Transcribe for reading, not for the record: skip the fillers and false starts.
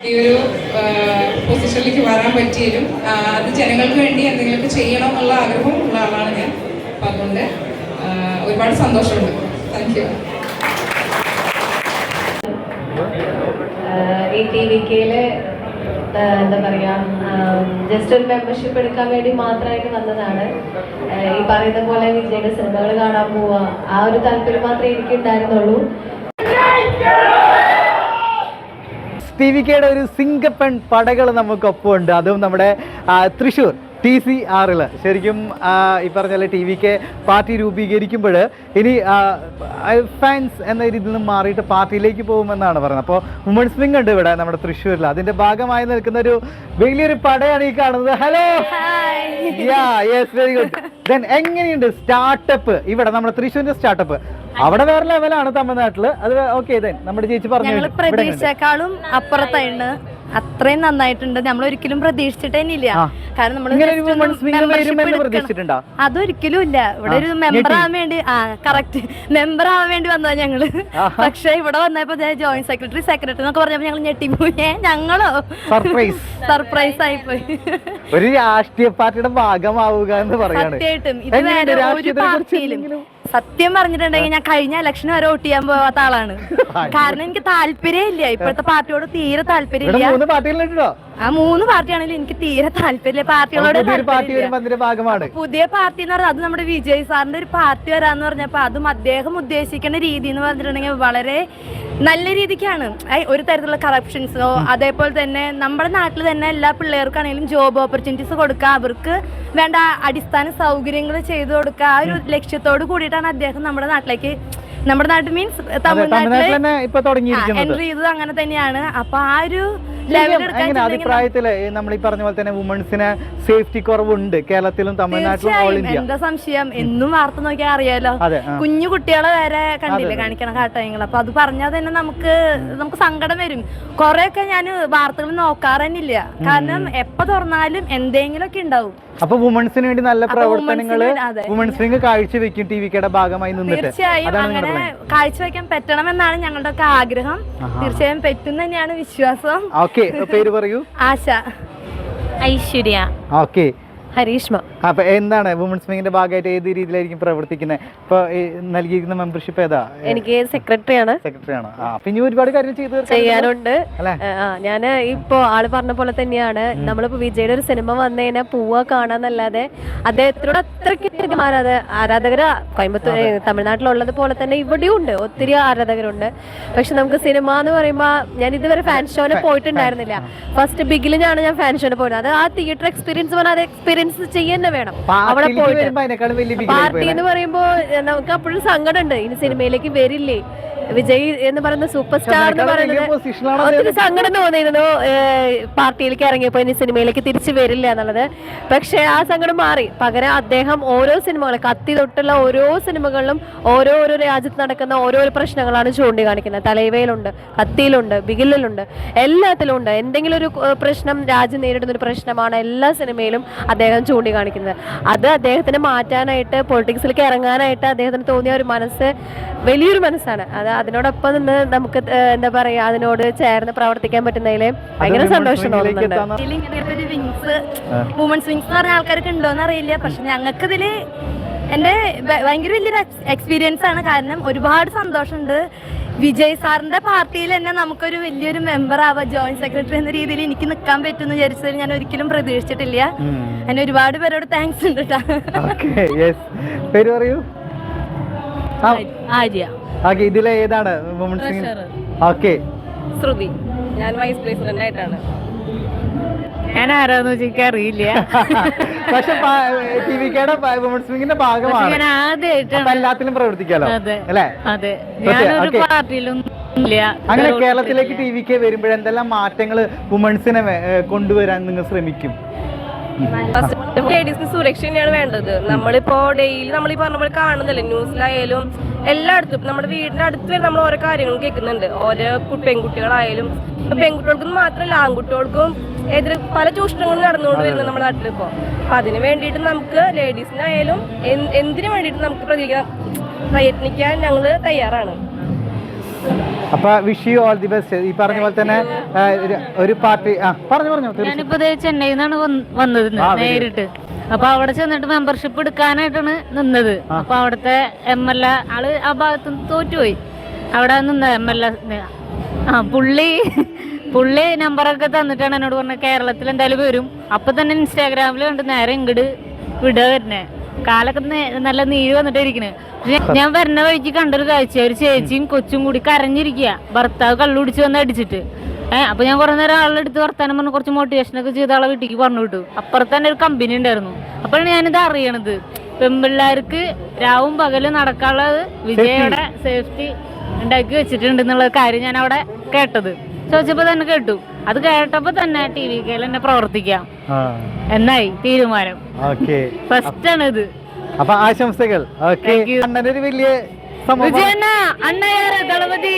ഈ ഒരു പൊസിഷനിലേക്ക് വരാൻ പറ്റിയതും അത് ജനങ്ങൾക്ക് വേണ്ടി എന്തെങ്കിലുമൊക്കെ ചെയ്യണം എന്നുള്ള ആഗ്രഹം ഉള്ള ആളാണ് ഞാൻ. അപ്പം അതുകൊണ്ട് ഒരുപാട് സന്തോഷമുണ്ട്. Thank you. ഈ TVKയിൽ എന്താ പറയുക, ജസ്റ്റ് ഒരു മെമ്പർഷിപ്പ് എടുക്കാൻ വേണ്ടി മാത്രമായിട്ട് വന്നതാണ്. ഈ പറയുന്ന പോലെ വിജയുടെ സിനിമകൾ കാണാൻ പോവുക, ആ ഒരു താല്പര്യം മാത്രമേ എനിക്ക് ഉണ്ടായിരുന്നുള്ളൂ. TVKയുടെ ഒരു സിംഗപ്പൻ പടകൾ നമുക്കൊപ്പം ഉണ്ട്. അതും നമ്മുടെ തൃശ്ശൂർ TCRൽ. ശരിക്കും ഈ പറഞ്ഞ TVK പാർട്ടി രൂപീകരിക്കുമ്പോൾ ഇനി ഫാൻസ് എന്ന രീതിയിൽ നിന്ന് മാറിയിട്ട് പാർട്ടിയിലേക്ക് പോകുമെന്നാണ് പറയുന്നത്. അപ്പോൾ വുമൺസ് വിങ് ഉണ്ട് ഇവിടെ നമ്മുടെ തൃശ്ശൂരിൽ. അതിന്റെ ഭാഗമായി നിൽക്കുന്ന ഒരു വലിയൊരു പടയാണ് ഈ കാണുന്നത്. Hello, yes, very good. Then എങ്ങനെയുണ്ട് സ്റ്റാർട്ടപ്പ് ഇവിടെ നമ്മുടെ തൃശ്ശൂരിന്റെ സ്റ്റാർട്ടപ്പ്? അവിടെ വേറെ ലെവലാണ് തമിഴ്നാട്ടില്. അത് ഓക്കെ. ദെൻ നമ്മുടെ ചേച്ചി പറഞ്ഞു പ്രതീക്ഷയെക്കാളും അപ്പുറത്തായിട്ട് അത്രയും നന്നായിട്ടുണ്ട്. നമ്മൾ ഒരിക്കലും പ്രതീക്ഷിച്ചിട്ടേനില്ല. കാരണം നമ്മൾ അതൊരിക്കലും ഇല്ല. ഇവിടെ ഒരു മെമ്പർ ആവാൻ വേണ്ടി മെമ്പർ ആവാൻ വേണ്ടി വന്നതാ ഞങ്ങള്. പക്ഷെ ഇവിടെ വന്നപ്പോ ജോയിന്റ് സെക്രട്ടറി എന്നൊക്കെ പറഞ്ഞപ്പോ ഞങ്ങൾ ഞെട്ടിപ്പോയി. ഞങ്ങളോ സർപ്രൈസ് ആയിപ്പോയി. ഒരു രാഷ്ട്രീയ പാർട്ടിയുടെ ഭാഗമാവുക എന്ന് പറയാണ്. സത്യമായിട്ടും ഇത് വേറെ ഒരു പാർട്ടിയിലും സത്യം പറഞ്ഞിട്ടുണ്ടെങ്കിൽ ഞാൻ കഴിഞ്ഞ ഇലക്ഷൻ വരെ വോട്ട് ചെയ്യാൻ പോവാത്ത ആളാണ്. കാരണം എനിക്ക് താല്പര്യം ഇല്ല, ഇപ്പോഴത്തെ പാർട്ടിയോട് തീരെ താല്പര്യം ഇല്ല. ആ 3 പാർട്ടിയാണെങ്കിലും എനിക്ക് തീരെ താല്പര്യമില്ല പാർട്ടികളോട്. പുതിയ പാർട്ടി എന്ന് പറഞ്ഞാൽ അത് നമ്മുടെ വിജയ് സാറിന്റെ ഒരു പാർട്ടി വരാന്ന് പറഞ്ഞപ്പോ അതും അദ്ദേഹം ഉദ്ദേശിക്കുന്ന രീതി എന്ന് പറഞ്ഞിട്ടുണ്ടെങ്കിൽ വളരെ നല്ല രീതിക്കാണ്. ഒരു തരത്തിലുള്ള കറപ്ഷൻസോ അതേപോലെ തന്നെ നമ്മുടെ നാട്ടിൽ തന്നെ എല്ലാ പിള്ളേർക്കാണെങ്കിലും ജോബ് ഓപ്പർച്യൂണിറ്റീസ് കൊടുക്കുക, അവർക്ക് വേണ്ട അടിസ്ഥാന സൗകര്യങ്ങൾ ചെയ്തു കൊടുക്കുക, ആ ഒരു ലക്ഷ്യത്തോട് കൂടിയിട്ടാണ് അദ്ദേഹം നമ്മുടെ നാട്ടിൽ മീൻസ് തമിഴ്നാട്ടില് എൻട്രി ചെയ്തത്. അങ്ങനെ തന്നെയാണ്. അപ്പൊ ആ ഒരു അഭിപ്രായത്തില് നമ്മൾ ഈ പറഞ്ഞ പോലെ തന്നെ വുമൺസിന് സേഫ്റ്റി കുറവുണ്ട് കേരളത്തിലും തമിഴ്നാട്ടിലും. എന്താ സംശയം? എന്നും വാർത്ത നോക്കിയാൽ അറിയാലോ, കുഞ്ഞു കുട്ടികളെ വരെ കണ്ടില്ലേ കാണിക്കണം കാട്ടയങ്ങൾ. അപ്പൊ അത് പറഞ്ഞാൽ തന്നെ നമുക്ക് സങ്കടം വരും. കൊറേയൊക്കെ ഞാൻ വാർത്തകൾ നോക്കാറന്നില്ല, കാരണം എപ്പോ തുറന്നാലും എന്തെങ്കിലുമൊക്കെ ഉണ്ടാവും. അപ്പൊ വുമൺസിന് വേണ്ടി നല്ല പ്രവർത്തനങ്ങള് വുമൺസ് വിങ് കാഴ്ചവെക്കും TVKയുടെ ഭാഗമായി നിന്നിട്ട്. തീർച്ചയായും അങ്ങനെ കാഴ്ചവെക്കാൻ പറ്റണമെന്നാണ് ഞങ്ങളുടെ ഒക്കെ ആഗ്രഹം. തീർച്ചയായും പറ്റും തന്നെയാണ് വിശ്വാസം. പേര് പറയൂ. ആശ, ഐശ്വര്യ, ഹരീഷ്മ. അപ്പൊ എന്താണ് വുമൺസ് വിങ്ങിന്റെ ഭാഗമായിട്ട് ഏത് രീതിയിലായിരിക്കും പ്രവർത്തിക്കുന്നത്? ഇപ്പൊ നൽകിയിരിക്കുന്ന മെമ്പർഷിപ്പ് ഏതാ? എനിക്ക് സെക്രട്ടറിയാണ്. പിന്നെ ഒരുപാട് കാര്യങ്ങൾ ചെയ്യാനുണ്ട്. ഞാൻ ഇപ്പോ ആള് പറഞ്ഞ പോലെ തന്നെയാണ്. നമ്മളിപ്പോ വിജയുടെ ഒരു സിനിമ വന്നതിനെ പോവാ കാണാന്നല്ലാതെ അദ്ദേഹത്തിനോട് അത്രയ്ക്ക് ആരാധകര് കോയമ്പത്തൂർ തമിഴ്നാട്ടിലുള്ളത് പോലെ തന്നെ ഇവിടെയും ഉണ്ട്, ഒത്തിരി ആരാധകരുണ്ട്. പക്ഷെ നമുക്ക് സിനിമ എന്ന് പറയുമ്പോ ഞാൻ ഇതുവരെ ഫാൻ ഷോന് പോയിട്ടുണ്ടായിരുന്നില്ല. ഫസ്റ്റ് ബിഗിലിനാണ് ഞാൻ ഫാൻ ഷോന് പോയത്. അത് ആ തിയേറ്റർ എക്സ്പീരിയൻസ് പറഞ്ഞാൽ അത് എക്സ്പീരിയൻസ് ചെയ്യുന്ന വേണം. അവിടെ പോയിട്ട് പാർട്ടി എന്ന് പറയുമ്പോ നമുക്ക് അപ്പോഴും സങ്കടം ഉണ്ട്, ഇനി സിനിമയിലേക്ക് വരില്ലേ വിജയ് എന്ന് പറയുന്ന സൂപ്പർ സ്റ്റാർ എന്ന് പറയുന്നത്. ഒത്തിരി സങ്കടം തോന്നിയിരുന്നു പാർട്ടിയിലേക്ക് ഇറങ്ങിയപ്പോ ഇനി സിനിമയിലേക്ക് തിരിച്ചു വരില്ല എന്നുള്ളത്. പക്ഷെ ആ സങ്കടം മാറി. പകരം അദ്ദേഹം ഓരോ സിനിമകളും കത്തി തൊട്ടുള്ള ഓരോ സിനിമകളിലും ഓരോ രാജ്യത്ത് നടക്കുന്ന ഓരോ പ്രശ്നങ്ങളാണ് ചൂണ്ടിക്കാണിക്കുന്നത്. തലൈവയിലുണ്ട്, കത്തിയിലുണ്ട്, ബിഗിലിലുണ്ട്, എല്ലാത്തിലും ഉണ്ട്. എന്തെങ്കിലും ഒരു പ്രശ്നം, രാജ്യം നേരിടുന്ന ഒരു പ്രശ്നമാണ് എല്ലാ സിനിമയിലും അദ്ദേഹം ചൂണ്ടിക്കാണിക്കുന്നത്. അത് അദ്ദേഹത്തിന് മാറ്റാനായിട്ട്, പൊളിറ്റിക്സിലേക്ക് ഇറങ്ങാനായിട്ട് അദ്ദേഹത്തിന് തോന്നിയ ഒരു മനസ്സ് വലിയൊരു മനസ്സാണ്. അതിനോടൊപ്പം നിന്ന് നമുക്ക് എന്താ പറയാ, അതിനോട് ചേർന്ന് പ്രവർത്തിക്കാൻ പറ്റുന്നതിൽ ഭയങ്കര സന്തോഷം തോന്നുന്നുണ്ട്. വുമൺസ് വിങ്സ് എന്ന് പറഞ്ഞ ആൾക്കാർക്ക് ഉണ്ടോന്ന് അറിയില്ല, പക്ഷെ ഞങ്ങൾക്ക് ഇതില് എന്റെ ഭയങ്കര വലിയൊരു എക്സ്പീരിയൻസ് ആണ്. കാരണം ഒരുപാട് സന്തോഷമുണ്ട്. വിജയ് സാറിന്റെ പാർട്ടിയിൽ തന്നെ നമുക്കൊരു വലിയൊരു മെമ്പർ ആവാം, ജോയിന്റ് സെക്രട്ടറി എന്ന രീതിയിൽ എനിക്ക് നിൽക്കാൻ പറ്റുമെന്ന് വിചാരിച്ചതിൽ ഞാൻ ഒരിക്കലും പ്രതീക്ഷിച്ചിട്ടില്ല. അതിന് ഒരുപാട് പേരോട് താങ്ക്സ് ഉണ്ട് കേട്ടോ. ആര്യ. ഇതിലെ ഏതാണ് ശ്രുതി. ഞാൻ വൈസ് പ്രസിഡന്റ് ആയിട്ടാണ്. ഞാൻ ആരാന്ന് വെച്ചാൽ അറിയില്ല. പക്ഷെ TVKയുടെ വുമൺസ് വിങ്ങിന്റെ ഭാഗമാണ്. എല്ലാത്തിലും പ്രവർത്തിക്കാലോ അല്ലേ? അങ്ങനെ കേരളത്തിലേക്ക് TVK വരുമ്പോൾ എന്തെല്ലാം മാറ്റങ്ങൾ വുമൺസിനെ കൊണ്ടുവരാൻ നിങ്ങൾ ശ്രമിക്കും? ലേഡീസിന് സുരക്ഷ തന്നെയാണ് വേണ്ടത്. നമ്മളിപ്പോ ഡെയിലി നമ്മൾ ഈ പറഞ്ഞ പോലെ കാണുന്നില്ലേ, ന്യൂസിലായാലും എല്ലായിടത്തും നമ്മുടെ വീടിന്റെ അടുത്ത് വരെ നമ്മൾ ഓരോ കാര്യങ്ങളും കേൾക്കുന്നുണ്ട്. ഓരോ പെൺകുട്ടികളായാലും, പെൺകുട്ടികൾക്കും മാത്രമല്ല ആൺകുട്ടികൾക്കും എതിരെ പല ചൂഷണങ്ങളും നടന്നുകൊണ്ട് വരുന്നത് നമ്മുടെ നാട്ടിലിപ്പോ. അപ്പൊ അതിന് വേണ്ടിയിട്ട് നമുക്ക് ലേഡീസിനായാലും എന്തിനു വേണ്ടിയിട്ട് നമുക്ക് പ്രയത്നിക്കാൻ ഞങ്ങൾ തയ്യാറാണ്. അപ്പൊ wish you all the best. ഈ പറഞ്ഞ പോലെ തന്നെ ഒരു പാർട്ടി പറഞ്ഞു ഞാനിപ്പോ ചെന്നൈയിൽ നിന്നാണ് വന്നത് നേരിട്ട്. അപ്പൊ അവിടെ ചെന്നിട്ട് മെമ്പർഷിപ്പ് എടുക്കാനായിട്ടാണ് നിന്നത്. അപ്പൊ അവിടുത്തെ MLA ആള് ആ ഭാഗത്ത് തോറ്റുപോയി. അവിടെ നിന്ന MLA പുള്ളി നമ്പറൊക്കെ തന്നിട്ടാണ് എന്നോട് പറഞ്ഞത് കേരളത്തിൽ എന്തായാലും വരും. അപ്പൊ തന്നെ ഇൻസ്റ്റാഗ്രാമിൽ കണ്ട് നേരെ ഇങ്ങോട്ട് വിടുക വരുന്നേ. കാലൊക്കെ നല്ല നീര് വന്നിട്ട് ഇരിക്കണ്. ഞാൻ വരുന്ന വഴിക്ക് കണ്ടൊരു കാഴ്ച, ഒരു ചേച്ചിയും കൊച്ചും കൂടി കരഞ്ഞിരിക്കുക, ഭർത്താവ് കള്ളുടിച്ച് വന്ന് അടിച്ചിട്ട്. അപ്പൊ ഞാൻ കുറെ നേരം ആളുടെ അടുത്ത് വർത്താനം പറഞ്ഞ് കുറച്ച് മോട്ടിവേഷനൊക്കെ ചെയ്ത ആളെ വീട്ടിലേക്ക് പറഞ്ഞു വിട്ടു. അപ്പുറത്ത് തന്നെ ഒരു കമ്പനി ഉണ്ടായിരുന്നു. അപ്പോഴാണ് ഞാനിത് അറിയണത്, പെൺപിള്ളേർക്ക് രാവും പകലും നടക്കാനുള്ളത് വിജയയുടെ സേഫ്റ്റി ഉണ്ടാക്കി വെച്ചിട്ടുണ്ട് എന്നുള്ള കാര്യം ഞാൻ അവിടെ കേട്ടത്. ചോദിച്ചപ്പോ തന്നെ കേട്ടു. അത് കേട്ടപ്പോ തന്നെ TVK തന്നെ പ്രവർത്തിക്കാം എന്നായി തീരുമാനം. ഫസ്റ്റ് ആണ് ഇത്. അപ്പൊ ആശംസകൾ. അണ്ണനൊരു വലിയ വിജയണ്ണ, അണ്ണയാര ദളപതി.